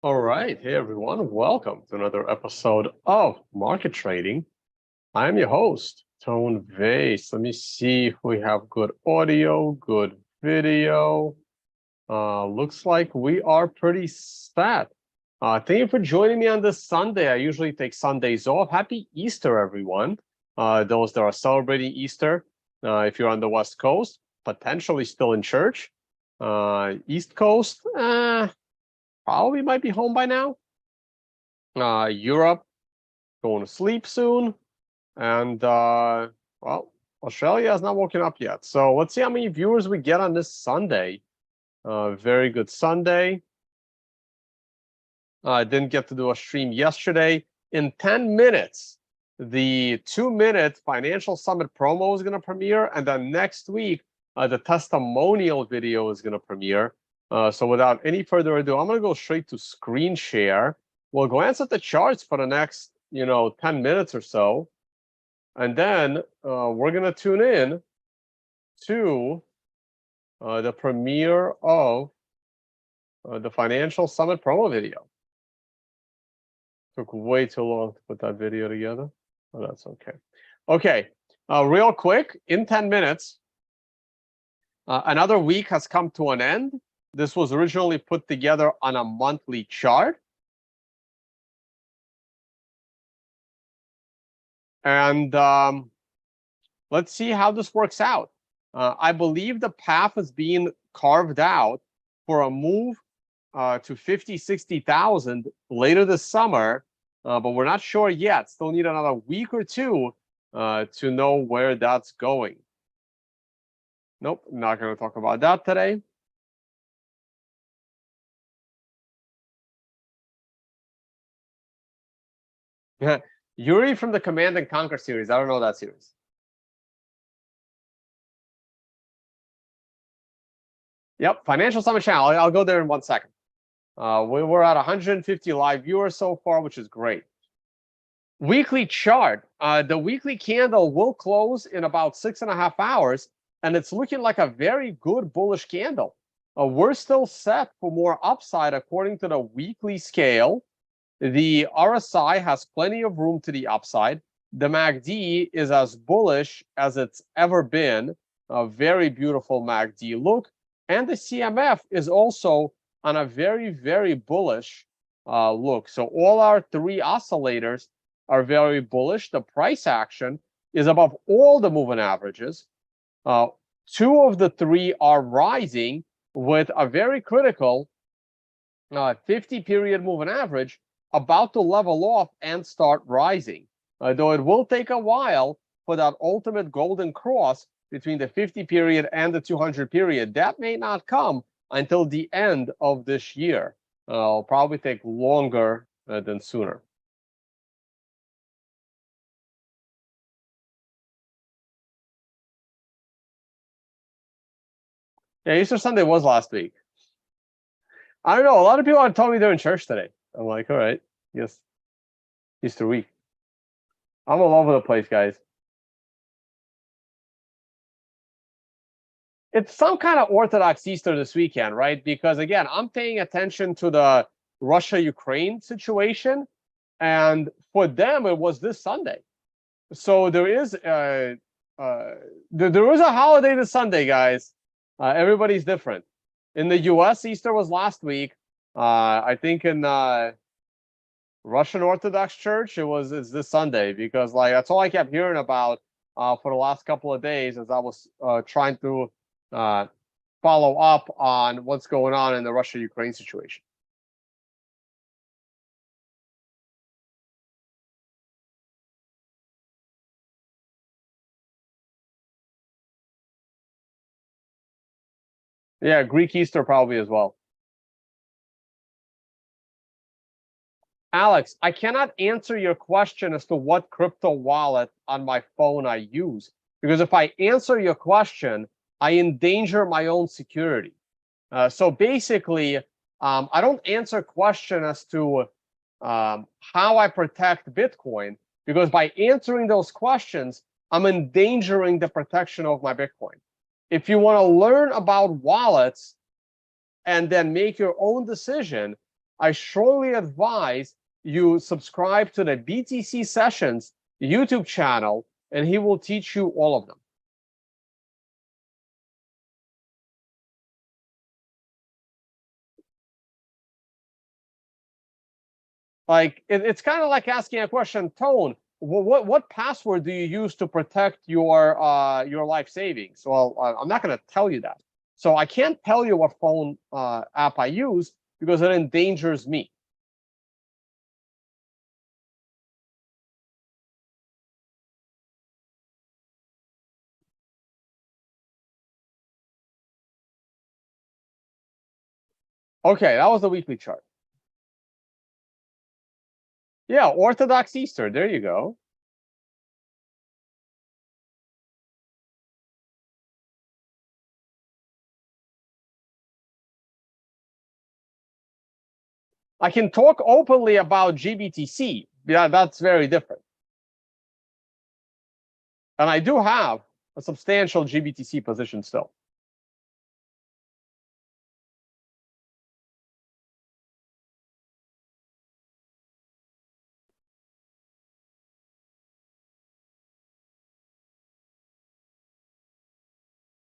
All right. Hey, everyone. Welcome to another episode of Market Trading. I am your host, Tone Vays. Let me see if we have good audio, good video. Looks like we are pretty set. Thank you for joining me on this Sunday. I usually take Sundays off. Happy Easter, everyone. Those that are celebrating Easter, if you're on the West Coast, potentially still in church. East Coast, probably might be home by now. Europe going to sleep soon, and well, Australia has not woken up yet. So let's see how many viewers we get on this Sunday. Very good Sunday. I didn't get to do a stream yesterday. In 10 minutes, the 2-minute Financial Summit promo is going to premiere, and then next week, the testimonial video is going to premiere. So without any further ado, I'm going to go straight to screen share. We'll glance at the charts for the next, 10 minutes or so. And then we're going to tune in to the premiere of the Financial Summit promo video. Took way too long to put that video together, but that's okay. Okay, real quick, in 10 minutes, another week has come to an end. This was originally put together on a monthly chart. And let's see how this works out. I believe the path is being carved out for a move to 50, 60,000 later this summer, but we're not sure yet. Still need another week or two to know where that's going. Nope, not going to talk about that today. Yuri from the Command and Conquer series. I don't know that series. Yep, Financial Summit channel. I'll go there in 1 second. We were at 150 live viewers so far, which is great. Weekly chart. The weekly candle will close in about 6.5 hours, and it's looking like a very good bullish candle. We're still set for more upside according to the weekly scale. The RSI has plenty of room to the upside. The MACD is as bullish as it's ever been. A very beautiful MACD look. And the CMF is also on a very, very bullish look. So all our three oscillators are very bullish. The price action is above all the moving averages. 2 of the 3 are rising with a very critical 50-period moving average about to level off and start rising. Though it will take a while for that ultimate golden cross between the 50-period and the 200-period. That may not come until the end of this year. It'll probably take longer than sooner. Yeah, Easter Sunday was last week. I don't know. A lot of people are telling me they're in church today. I'm like, all right, yes, Easter week. I'm all over the place, guys. It's some kind of Orthodox Easter this weekend, right? Because again, I'm paying attention to the Russia-Ukraine situation, and for them, it was this Sunday. So there is a holiday this Sunday, guys. Everybody's different. In the U.S., Easter was last week. I think in Russian Orthodox Church, it's this Sunday, because like that's all I kept hearing about for the last couple of days as I was trying to follow up on what's going on in the Russia-Ukraine situation. Yeah, Greek Easter probably as well. Alex, I cannot answer your question as to what crypto wallet on my phone I use, because if I answer your question, I endanger my own security. So basically, I don't answer question as to how I protect Bitcoin, because by answering those questions, I'm endangering the protection of my Bitcoin. If you want to learn about wallets and then make your own decision, I strongly advise you subscribe to the BTC Sessions YouTube channel, and he will teach you all of them. Like it's kind of like asking a question, Tone. What password do you use to protect your life savings? Well, I'm not going to tell you that. So I can't tell you what phone app I use because it endangers me. Okay, that was the weekly chart. Yeah, Orthodox Easter. There you go. I can talk openly about GBTC. Yeah, that's very different. And I do have a substantial GBTC position still.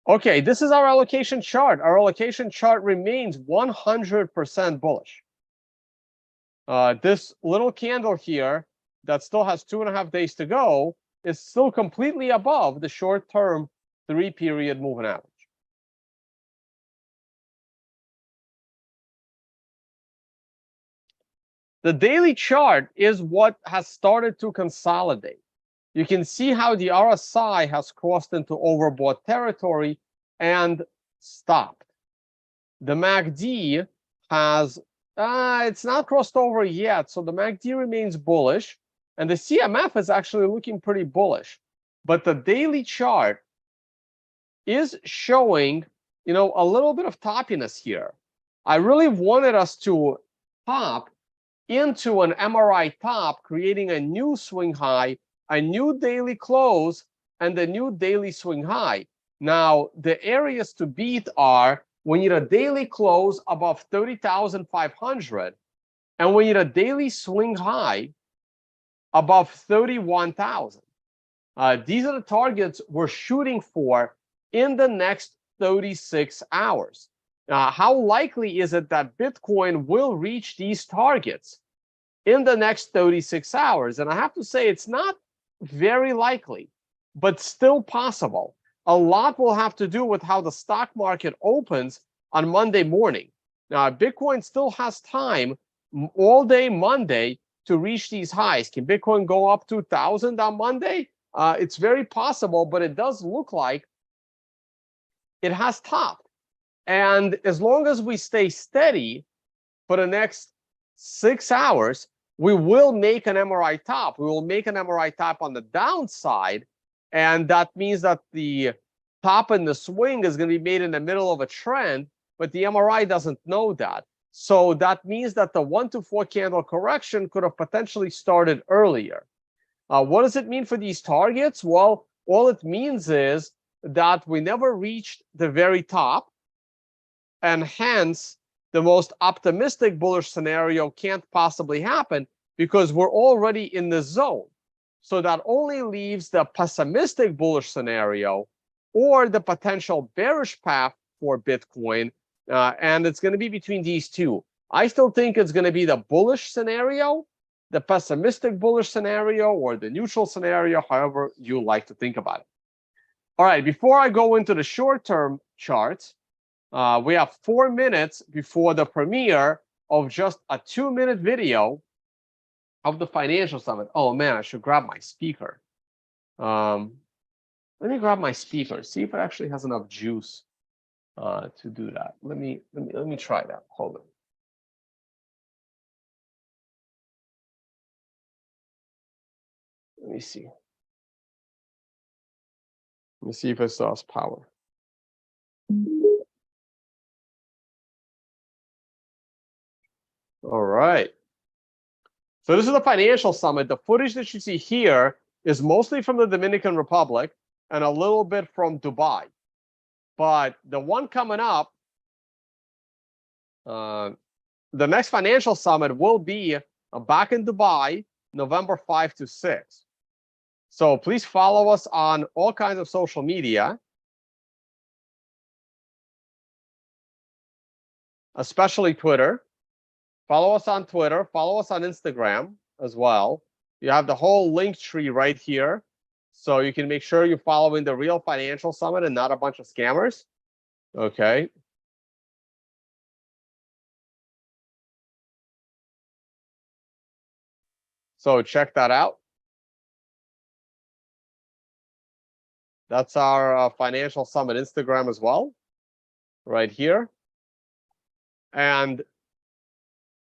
Okay, this is our allocation chart. Our allocation chart remains 100% bullish. This little candle here that still has 2.5 days to go is still completely above the short-term 3-period moving average. The daily chart is what has started to consolidate. You can see how the RSI has crossed into overbought territory and stopped. The MACD has, it's not crossed over yet, so the MACD remains bullish, and the CMF is actually looking pretty bullish. But the daily chart is showing, a little bit of toppiness here. I really wanted us to pop into an MRI top, creating a new swing high, a new daily close, and a new daily swing high. Now, the areas to beat are we need a daily close above 30,500, and we need a daily swing high above 31,000. These are the targets we're shooting for in the next 36 hours. How likely is it that Bitcoin will reach these targets in the next 36 hours? And I have to say, it's not very likely, but still possible. A lot will have to do with how the stock market opens on Monday morning. Now, Bitcoin still has time all day Monday to reach these highs. Can Bitcoin go up to 1,000 on Monday? It's very possible, but it does look like it has topped. And as long as we stay steady for the next 6 hours, we will make an MRI top. We will make an MRI top on the downside. And that means that the top in the swing is going to be made in the middle of a trend, but the MRI doesn't know that. So that means that the 1 to 4 candle correction could have potentially started earlier. What does it mean for these targets? Well, all it means is that we never reached the very top, and hence the most optimistic bullish scenario can't possibly happen because we're already in the zone. So that only leaves the pessimistic bullish scenario or the potential bearish path for Bitcoin, and it's going to be between these two. I still think it's going to be the bullish scenario, the pessimistic bullish scenario, or the neutral scenario, however you like to think about it. All right, before I go into the short-term charts, we have 4 minutes before the premiere of just a 2-minute video of the financial summit. Oh man, I should grab my speaker. Let me grab my speaker, see if it actually has enough juice to do that. Let me try that. Hold on. Let me see. Let me see if it still has power. All right. So this is the financial summit. The footage that you see here is mostly from the Dominican Republic and a little bit from Dubai. But the one coming up, the next financial summit will be back in Dubai, November 5 to 6. So please follow us on all kinds of social media, especially Twitter. Follow us on Twitter. Follow us on Instagram as well. You have the whole link tree right here. So you can make sure you're following the real financial summit and not a bunch of scammers. Okay. So check that out. That's our financial summit Instagram as well, right here. And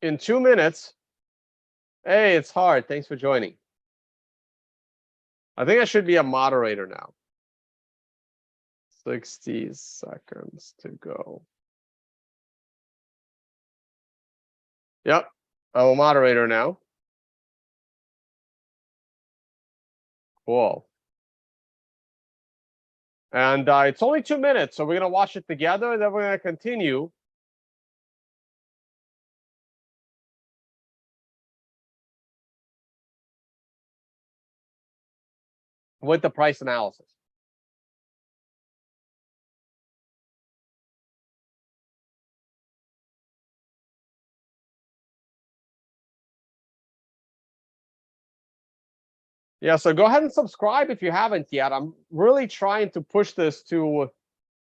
in 2 minutes, hey, it's hard. Thanks for joining. I think I should be a moderator now. 60 seconds to go. Yep, I'm a moderator now. Cool. And it's only 2 minutes, so we're going to watch it together, and then we're going to continue. With the price analysis. Yeah, so go ahead and subscribe if you haven't yet. I'm really trying to push this to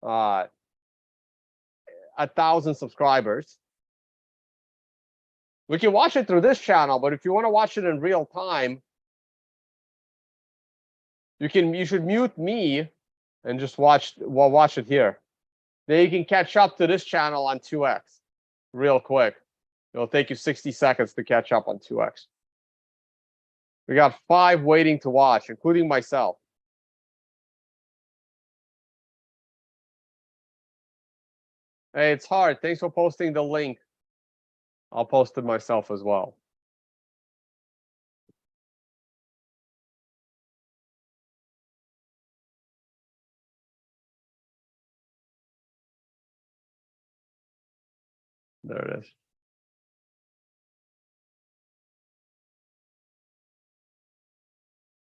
1,000 subscribers. We can watch it through this channel, but if you want to watch it in real time, you should mute me and just watch it here. Then you can catch up to this channel on 2x real quick. It'll take you 60 seconds to catch up on 2x. We got 5 waiting to watch, including myself. Hey, it's hard. Thanks for posting the link. I'll post it myself as well. There it is.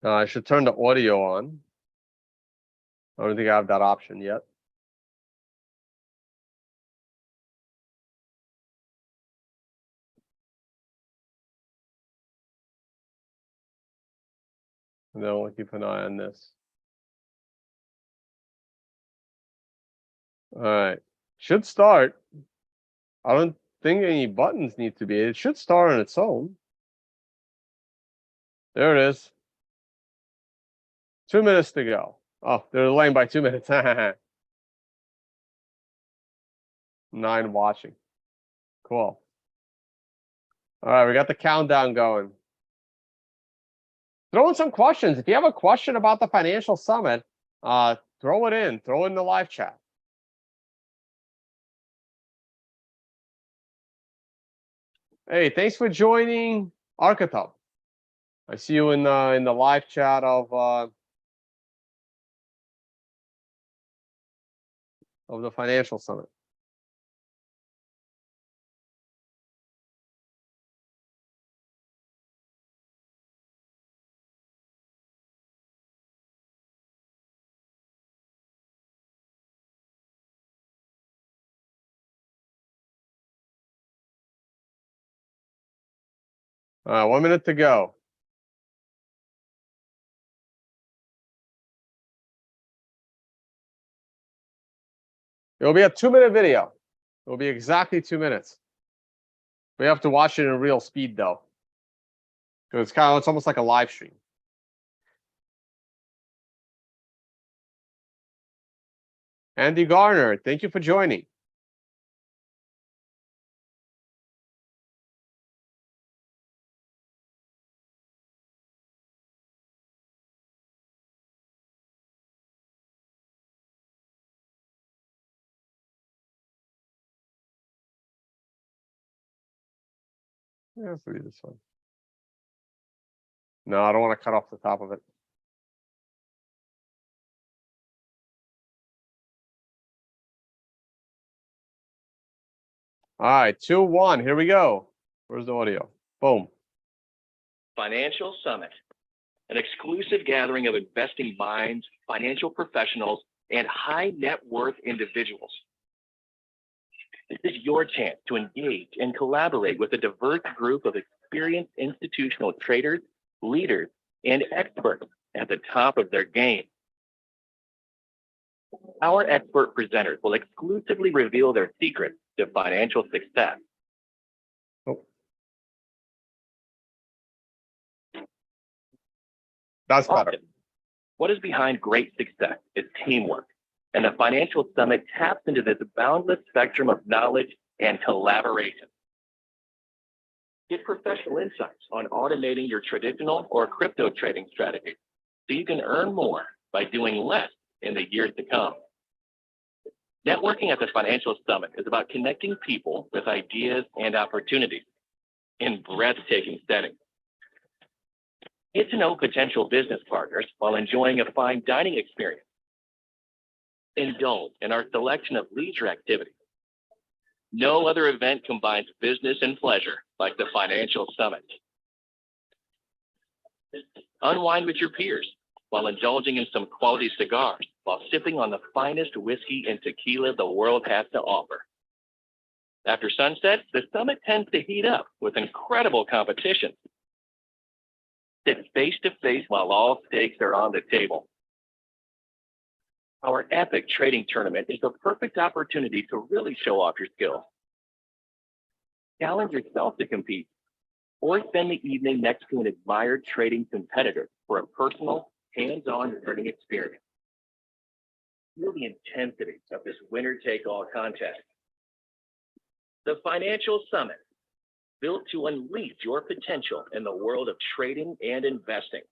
I should turn the audio on. I don't think I have that option yet. And then we'll keep an eye on this. All right. Should start. I don't think any buttons need to be. It should start on its own. There it is. 2 minutes to go. Oh, they're delaying by 2 minutes. 9 watching. Cool. All right, we got the countdown going. Throw in some questions. If you have a question about the financial summit, throw it in. Throw it in the live chat. Hey, thanks for joining, Archetype. I see you in the live chat of the financial summit. All right, 1 minute to go. It'll be a 2-minute video. It'll be exactly 2 minutes. We have to watch it in real speed though, because it's almost like a live stream. Andy Garner, thank you for joining. Yeah, let's read this one. No, I don't want to cut off the top of it. All right, 2-1. Here we go. Where's the audio? Boom. Financial Summit, an exclusive gathering of investing minds, financial professionals, and high net worth individuals. This is your chance to engage and collaborate with a diverse group of experienced institutional traders, leaders, and experts at the top of their game. Our expert presenters will exclusively reveal their secrets to financial success. Oh. That's better. Often, what is behind great success is teamwork, and the Financial Summit taps into this boundless spectrum of knowledge and collaboration. Get professional insights on automating your traditional or crypto trading strategy so you can earn more by doing less in the years to come. Networking at the Financial Summit is about connecting people with ideas and opportunities in breathtaking settings. Get to know potential business partners while enjoying a fine dining experience. Indulge in our selection of leisure activities. No other event combines business and pleasure like the Financial Summit. Unwind with your peers while indulging in some quality cigars while sipping on the finest whiskey and tequila the world has to offer. After sunset, the summit tends to heat up with incredible competition. Sit face to face while all stakes are on the table. Our epic trading tournament is the perfect opportunity to really show off your skills. Challenge yourself to compete or spend the evening next to an admired trading competitor for a personal, hands-on learning experience. Feel the intensity of this winner-take-all contest. The Financial Summit, built to unleash your potential in the world of trading and investing.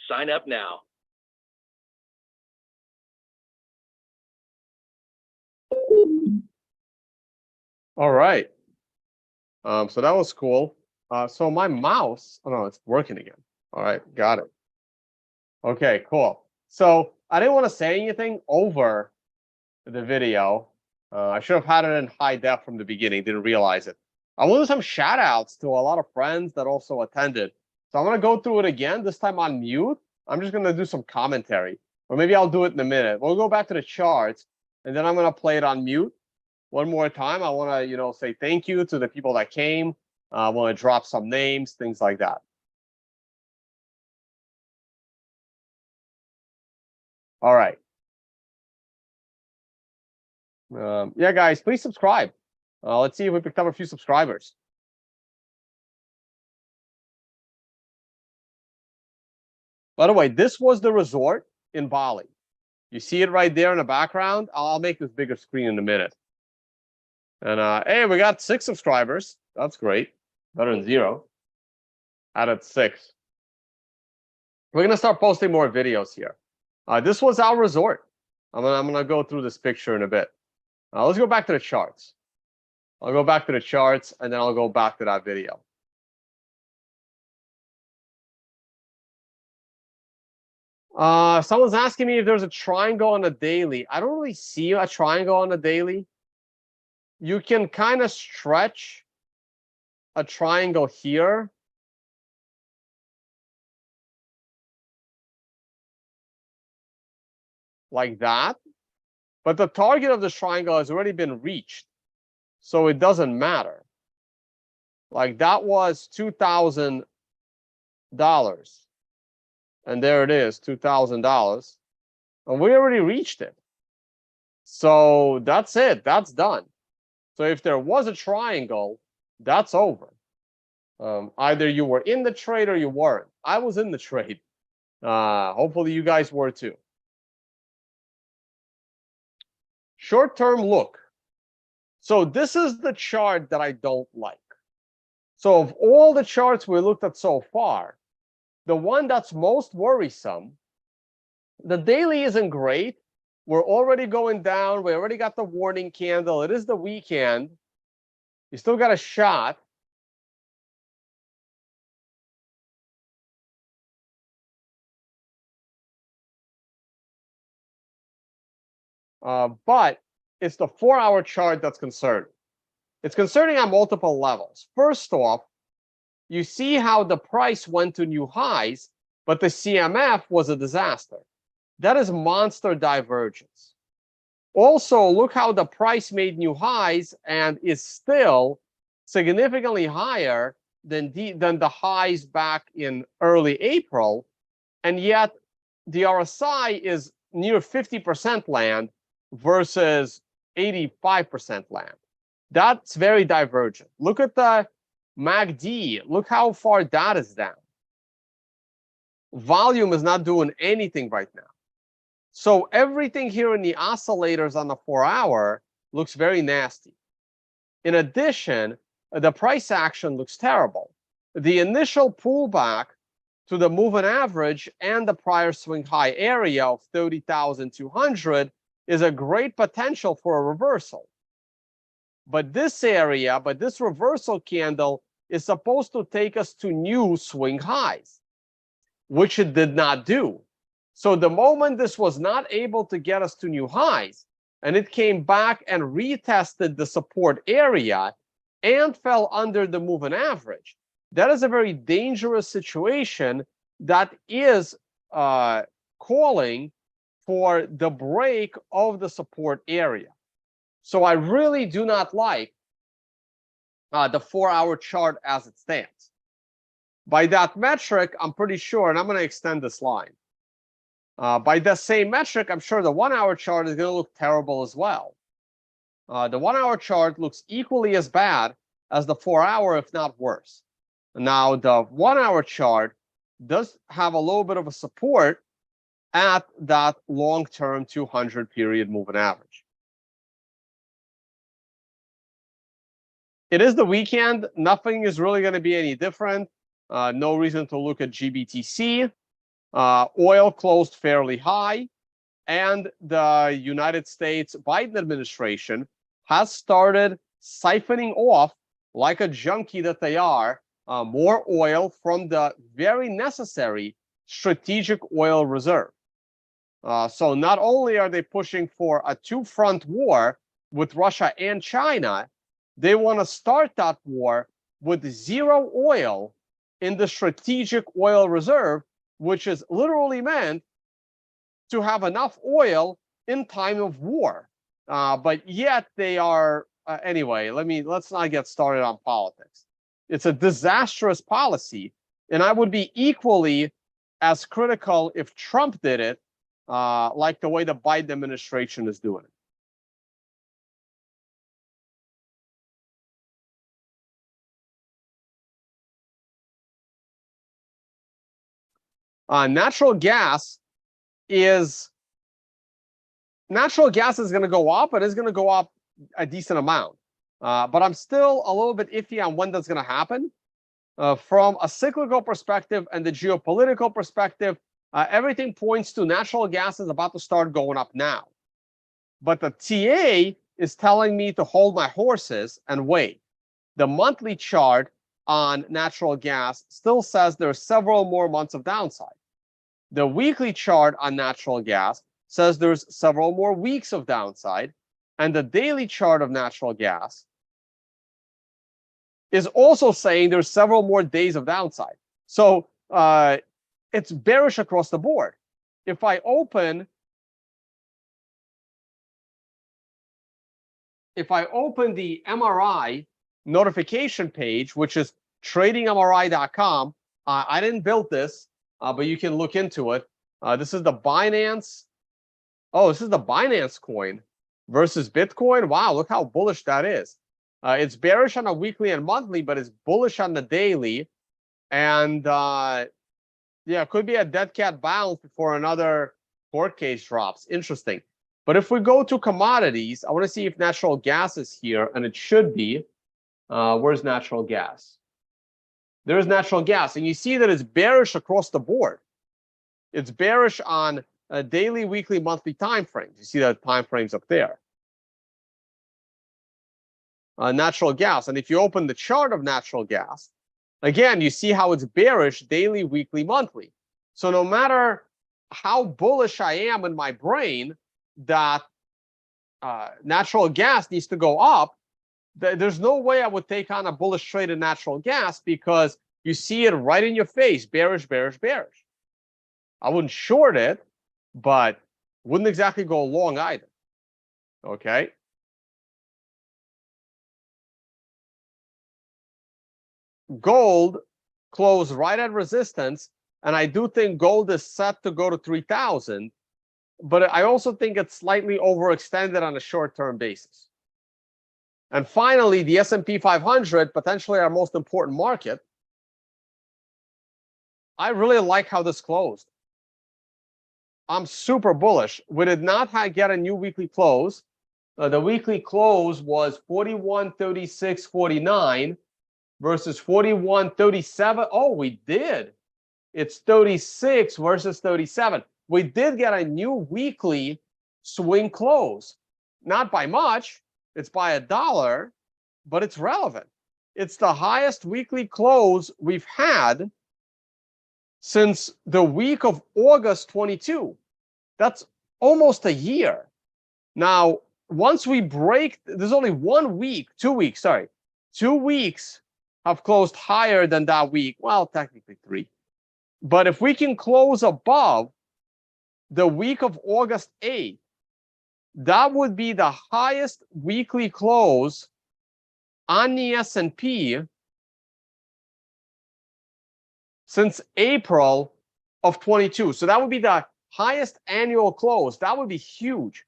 Sign up now. All right. So that was cool. So my mouse, oh no, it's working again. All right, got it. Okay, cool. So I didn't want to say anything over the video. I should have had it in high def from the beginning, didn't realize it. I want to do some shout outs to a lot of friends that also attended. So I'm going to go through it again, this time on mute. I'm just going to do some commentary, or maybe I'll do it in a minute. We'll go back to the charts, and then I'm going to play it on mute one more time. I want to, say thank you to the people that came. I want to drop some names, things like that. All right. Yeah, guys, please subscribe. Let's see if we picked up a few subscribers. By the way, this was the resort in Bali. You see it right there in the background. I'll make this bigger screen in a minute. And hey, we got 6 subscribers. That's great. Better than 0. Added 6. We're gonna start posting more videos here. This was our resort. I'm gonna go through this picture in a bit. Let's go back to the charts. I'll go back to the charts, and then I'll go back to that video. Someone's asking me if there's a triangle on the daily. I don't really see a triangle on the daily. You can kind of stretch a triangle here. Like that. But the target of the triangle has already been reached. So it doesn't matter. Like that was $2,000. And there it is, $2,000. And we already reached it. So that's it. That's done. So if there was a triangle, that's over. Either you were in the trade or you weren't. I was in the trade. Hopefully you guys were too. Short-term look. So this is the chart that I don't like. So of all the charts we looked at so far, the one that's most worrisome, the daily isn't great. We're already going down. We already got the warning candle. It is the weekend. You still got a shot. But it's the 4-hour chart that's concerning. It's concerning on multiple levels. First off, you see how the price went to new highs, but the CMF was a disaster. That is monster divergence. Also, look how the price made new highs and is still significantly higher than the highs back in early April, and yet the RSI is near 50% land versus 85% land. That's very divergent. Look at the MACD. Look how far that is down. Volume is not doing anything right now. So everything here in the oscillators on the 4-hour looks very nasty. In addition, the price action looks terrible. The initial pullback to the moving average and the prior swing high area of 30,200 is a great potential for a reversal. But this area, this reversal candle is supposed to take us to new swing highs, which it did not do. So the moment this was not able to get us to new highs, and it came back and retested the support area and fell under the moving average, that is a very dangerous situation that is calling for the break of the support area. So I really do not like the 4-hour chart as it stands. By that metric, I'm pretty sure, and I'm going to extend this line. By the same metric, I'm sure the 1-hour chart is going to look terrible as well. The 1-hour chart looks equally as bad as the 4-hour, if not worse. Now, the 1-hour chart does have a little bit of a support at that long-term 200 period moving average. It is the weekend. Nothing is really going to be any different. No reason to look at GBTC. Oil closed fairly high, and the United States Biden administration has started siphoning off, like a junkie that they are, more oil from the very necessary strategic oil reserve. So not only are they pushing for a two-front war with Russia and China, they want to start that war with zero oil in the strategic oil reserve, which is literally meant to have enough oil in time of war. But yet they are, anyway, let's not get started on politics. It's a disastrous policy, and I would be equally as critical if Trump did it, like the way the Biden administration is doing it. Natural gas is going to go up, but it's going to go up a decent amount. But I'm still a little bit iffy on when that's going to happen. From a cyclical perspective and the geopolitical perspective, everything points to natural gas is about to start going up now. But the TA is telling me to hold my horses and wait. The monthly chart on natural gas still says there are several more months of downside. The weekly chart on natural gas says there's several more weeks of downside, and the daily chart of natural gas is also saying there's several more days of downside. So it's bearish across the board. If I open the MRI notification page, which is tradingmri.com, I didn't build this, but you can look into it. This is the Binance. Oh, this is the Binance coin versus Bitcoin. Wow, look how bullish that is. It's bearish on a weekly and monthly, but it's bullish on the daily. And yeah, it could be a dead cat bounce before another court case drops. Interesting. But if we go to commodities, I want to see if natural gas is here, and it should be. Where's natural gas? There's natural gas, and you see that it's bearish across the board. It's bearish on daily, weekly, monthly time frames. You see the time frames up there. Natural gas, and if you open the chart of natural gas, again, you see how it's bearish daily, weekly, monthly. So no matter how bullish I am in my brain that natural gas needs to go up, There's no way I would take on a bullish trade in natural gas because you see it right in your face, bearish, bearish, bearish. I wouldn't short it, but wouldn't exactly go long either. Okay. Gold closed right at resistance, and I do think gold is set to go to 3,000, but I also think it's slightly overextended on a short-term basis. And finally, the S&P 500, potentially our most important market. I really like how this closed. I'm super bullish. We did not get a new weekly close. The weekly close was 41.36.49 versus 41.37. Oh, we did. It's 36 versus 37. We did get a new weekly swing close. Not by much. It's by $1, but it's relevant. It's the highest weekly close we've had since the week of August 22. That's almost a year. Now, once we break, there's only 1 week, 2 weeks, sorry. 2 weeks have closed higher than that week. Well, technically 3. But if we can close above the week of August 8th, that would be the highest weekly close on the S&P since April of 22. So that would be the highest annual close. That would be huge.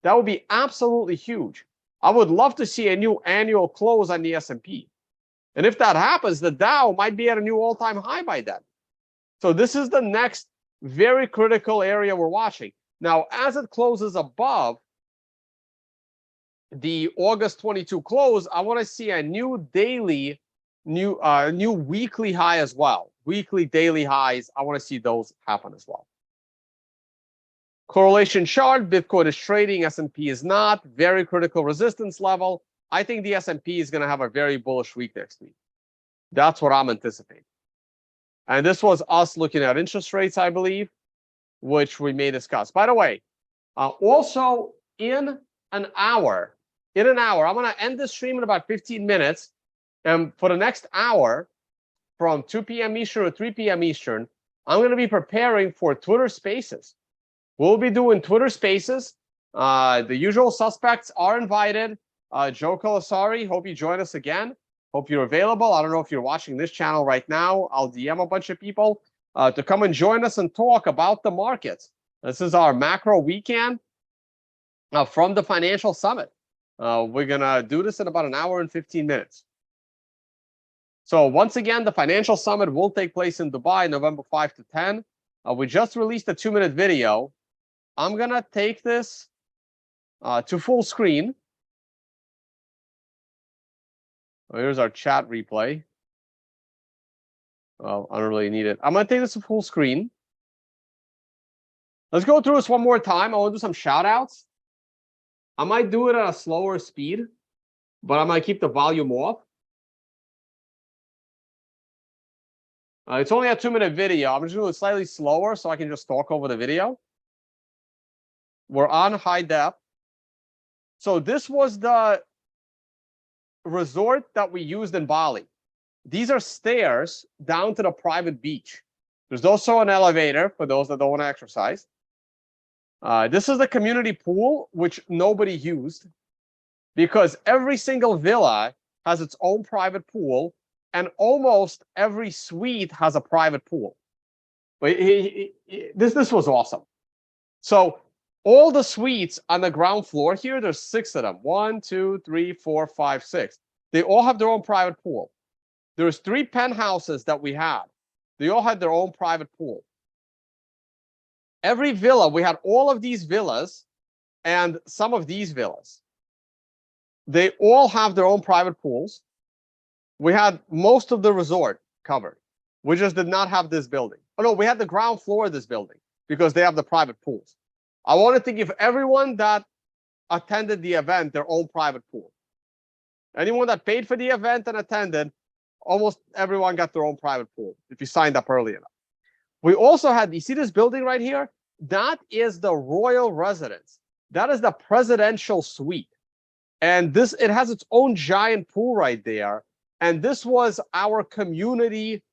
That would be absolutely huge. I would love to see a new annual close on the S&P. And if that happens, the Dow might be at a new all-time high by then. So this is the next very critical area we're watching. Now, as it closes above the August 22 close, I want to see a new daily, new weekly high as well. Weekly, daily highs. I want to see those happen as well. Correlation chart, Bitcoin is trading, S&P is not. Very critical resistance level. I think the S&P is going to have a very bullish week next week. That's what I'm anticipating. And this was us looking at interest rates, I believe, which we may discuss. By the way, also in an hour, I'm going to end this stream in about 15 minutes. And for the next hour, from 2 p.m. Eastern to 3 p.m. Eastern, I'm going to be preparing for Twitter Spaces. We'll be doing Twitter Spaces. The usual suspects are invited. Joe Colasari, hope you join us again. Hope you're available. I don't know if you're watching this channel right now. I'll DM a bunch of people to come and join us and talk about the markets. This is our macro weekend from the Financial Summit. We're going to do this in about an hour and 15 minutes. So once again, the Financial Summit will take place in Dubai, November 5 to 10. We just released a 2-minute video. I'm going to take this to full screen. Here's our chat replay. Well, I don't really need it. I'm going to take this to full screen. Let's go through this one more time. I want to do some shout outs. I might do it at a slower speed, but I might keep the volume off. It's only a 2-minute video. I'm just going to do it slightly slower so I can just talk over the video. We're on high def. So this was the resort that we used in Bali. These are stairs down to the private beach. There's also an elevator for those that don't want to exercise. This is the community pool, which nobody used because every single villa has its own private pool and almost every suite has a private pool. But this was awesome. So all the suites on the ground floor here, there's 6 of them. 1, 2, 3, 4, 5, 6. They all have their own private pool. There's 3 penthouses that we had. They all had their own private pool. Every villa, we had all of these villas and some of these villas. They all have their own private pools. We had most of the resort covered. We just did not have this building. Oh no, we had the ground floor of this building because they have the private pools. I wanted to give everyone that attended the event their own private pool. Anyone that paid for the event and attended, almost everyone got their own private pool if you signed up early enough. We also had, you see this building right here? That is the royal residence. That is the presidential suite. And it has its own giant pool right there. And this was our community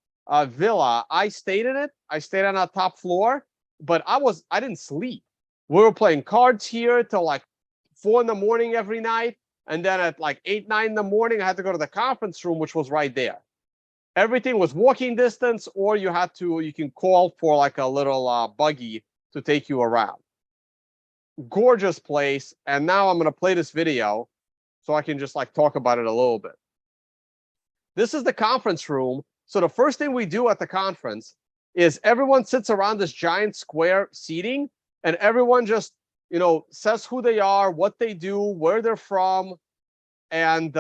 villa. I stayed in it. I stayed on our top floor, but I didn't sleep. We were playing cards here till like 4 in the morning every night. And then at like 8, 9 in the morning, I had to go to the conference room, which was right there. Everything was walking distance, or you can call for like a little buggy to take you around. Gorgeous place. And now I'm going to play this video so I can just like talk about it a little bit. This is the conference room. So the first thing we do at the conference is everyone sits around this giant square seating, and everyone just, says who they are, what they do, where they're from. And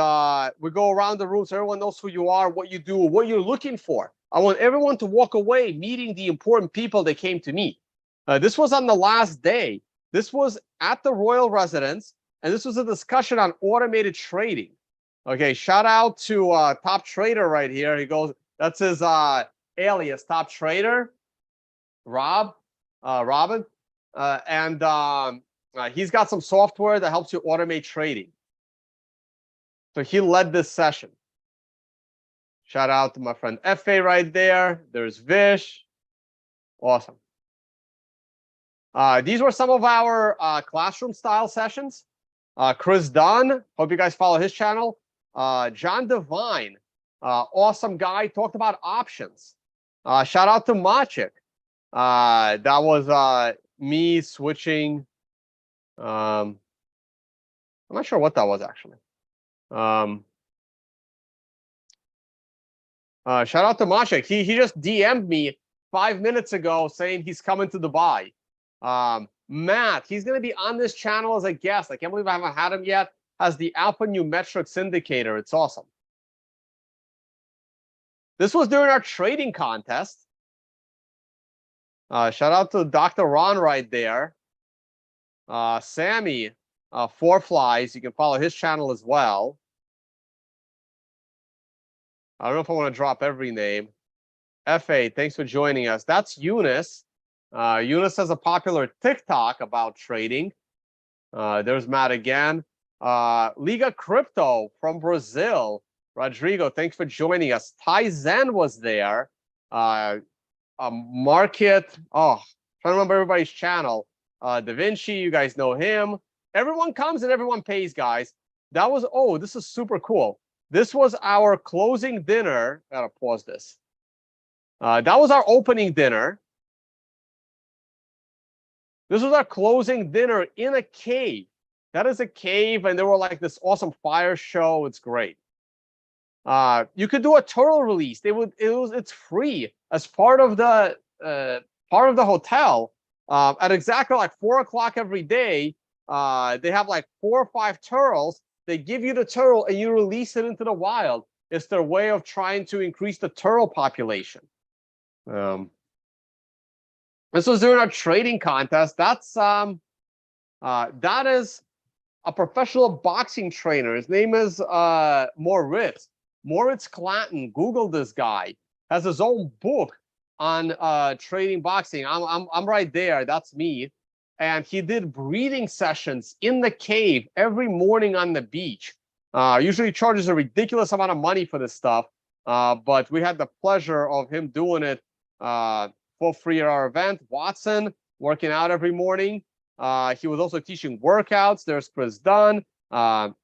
we go around the room so everyone knows who you are, what you do, what you're looking for. I want everyone to walk away meeting the important people they came to meet. This was on the last day. This was at the Royal Residence, and this was a discussion on automated trading. Okay, shout out to Top Trader right here. He goes, that's his alias, Top Trader, Robin. And he's got some software that helps you automate trading. So he led this session. Shout out to my friend Fa right there. There's Vish. Awesome. These were some of our classroom style sessions. Chris Dunn, hope you guys follow his channel. John Devine, awesome guy, talked about options. Shout out to Maciek. That was me switching. I'm not sure what that was actually. Shout out to Maciek. He just DM'd me 5 minutes ago saying he's coming to Dubai. Matt, he's going to be on this channel as a guest. I can't believe I haven't had him yet. Has the Alpha Numerics indicator. It's awesome. This was during our trading contest. Shout out to Dr. Ron right there. Sammy, Four Flies. You can follow his channel as well. I don't know if I want to drop every name. Fa, thanks for joining us. That's Eunice. Eunice has a popular TikTok about trading. There's Matt again. Liga Crypto from Brazil. Rodrigo, thanks for joining us. Tai Zen was there. Market. Oh, trying to remember everybody's channel. Da Vinci, you guys know him. Everyone comes and everyone pays, guys. That was, this is super cool. This was our closing dinner. Gotta pause this. That was our opening dinner. This was our closing dinner in a cave. That is a cave, and there were like this awesome fire show. It's great. You could do a turtle release. It's free as part of the hotel. At exactly like 4 o'clock every day, they have like 4 or 5 turtles. They give you the turtle and you release it into the wild. It's their way of trying to increase the turtle population. This was during our trading contest. That is a professional boxing trainer. His name is Moritz Clanton. Google this guy. Has his own book on trading boxing. I'm right there. That's me. And he did breathing sessions in the cave every morning on the beach. Usually charges a ridiculous amount of money for this stuff. But we had the pleasure of him doing it for free at our event. Watson, working out every morning. He was also teaching workouts. There's Chris Dunn. Man,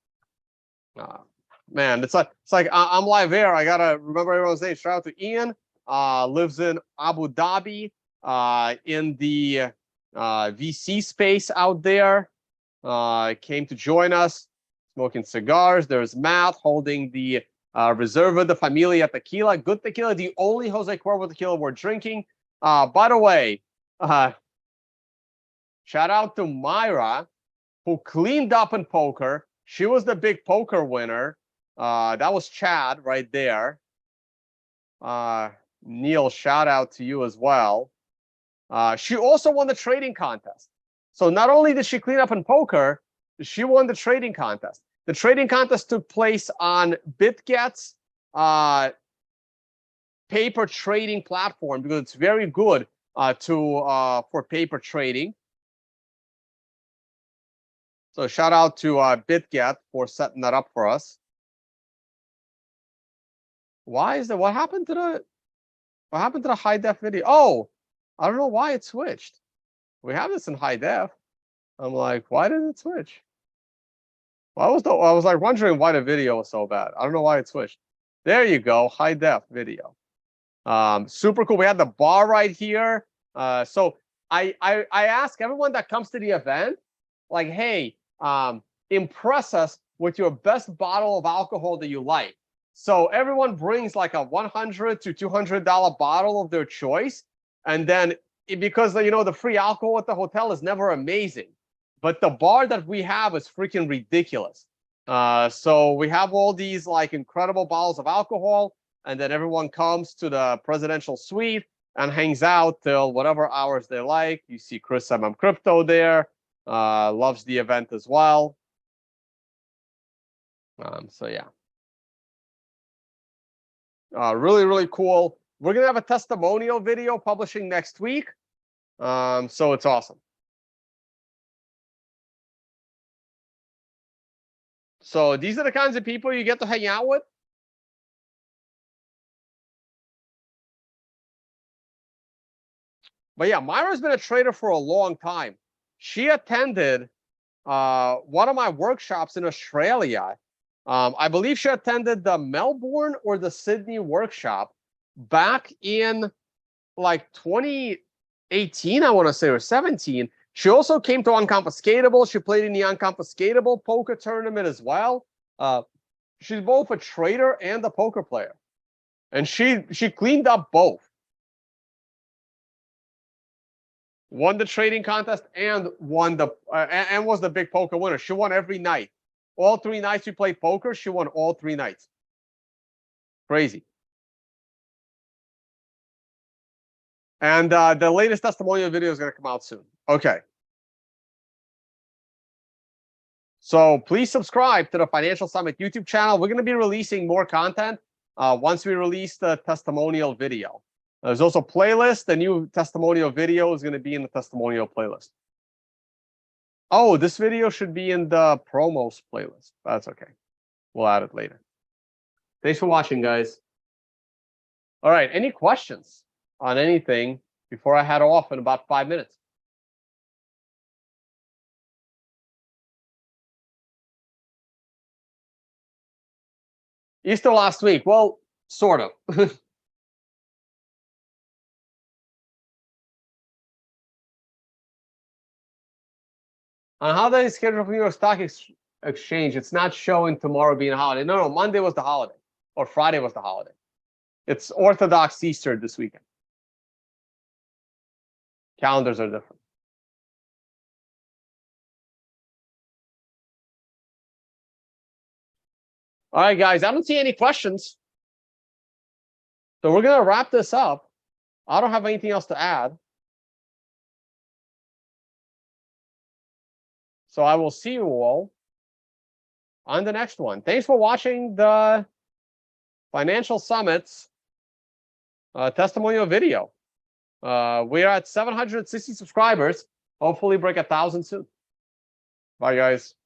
it's like I'm live there. I gotta remember everyone's name. Shout out to Ian. Lives in Abu Dhabi, in the VC space out there. Came to join us, smoking cigars. There's Matt holding the Reserva de Familia tequila. Good tequila, the only Jose Cuervo tequila we're drinking. By the way, shout out to Myra, who cleaned up in poker. She was the big poker winner. That was Chad right there. Neil, shout out to you as well. She also won the trading contest. So not only did she clean up in poker, she won the trading contest. The trading contest took place on BitGet's paper trading platform because it's very good for paper trading. So shout out to BitGet for setting that up for us. Why is that? What happened to the high def video? Oh, I don't know why it switched. We have this in high def. I'm like, why did it switch? I was like wondering why the video was so bad. I don't know why it switched. There you go, high def video. Super cool. We had the bar right here. So I ask everyone that comes to the event, like, hey, impress us with your best bottle of alcohol that you like. So everyone brings like a $100 to $200 bottle of their choice, and then because the free alcohol at the hotel is never amazing, but the bar that we have is freaking ridiculous. So we have all these like incredible bottles of alcohol, and then everyone comes to the presidential suite and hangs out till whatever hours they like. You see Chris Crypto there, loves the event as well. So yeah, really, really cool. We're gonna have a testimonial video publishing next week. So it's awesome. So these are the kinds of people you get to hang out with. But yeah, Myra's been a trader for a long time. She attended one of my workshops in Australia. I believe she attended the Melbourne or the Sydney workshop back in like 2018, I want to say, or 17. She also came to Unconfiscatable. She played in the Unconfiscatable poker tournament as well. She's both a trader and a poker player, and she cleaned up both. Won the trading contest and won the and was the big poker winner. She won every night. All 3 nights we played poker, she won all 3 nights. Crazy. And the latest testimonial video is going to come out soon. Okay. So please subscribe to the Financial Summit YouTube channel. We're going to be releasing more content once we release the testimonial video. There's also a playlist. The new testimonial video is going to be in the testimonial playlist. Oh, this video should be in the promos playlist. That's okay. We'll add it later. Thanks for watching, guys. All right. Any questions on anything before I head off in about 5 minutes? Easter last week. Well, sort of. On how they schedule for New York Stock Exchange, it's not showing tomorrow being a holiday. No, Monday was the holiday, or Friday was the holiday. It's Orthodox Easter this weekend. Calendars are different. All right, guys, I don't see any questions. So we're going to wrap this up. I don't have anything else to add. So I will see you all on the next one. Thanks for watching the Financial Summit's testimonial video. We're at 760 subscribers. Hopefully break 1,000 soon. Bye, guys.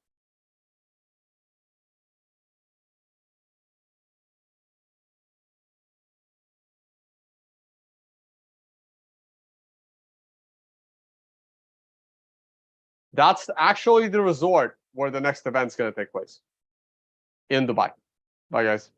That's actually the resort where the next event's going to take place in Dubai. Bye, guys.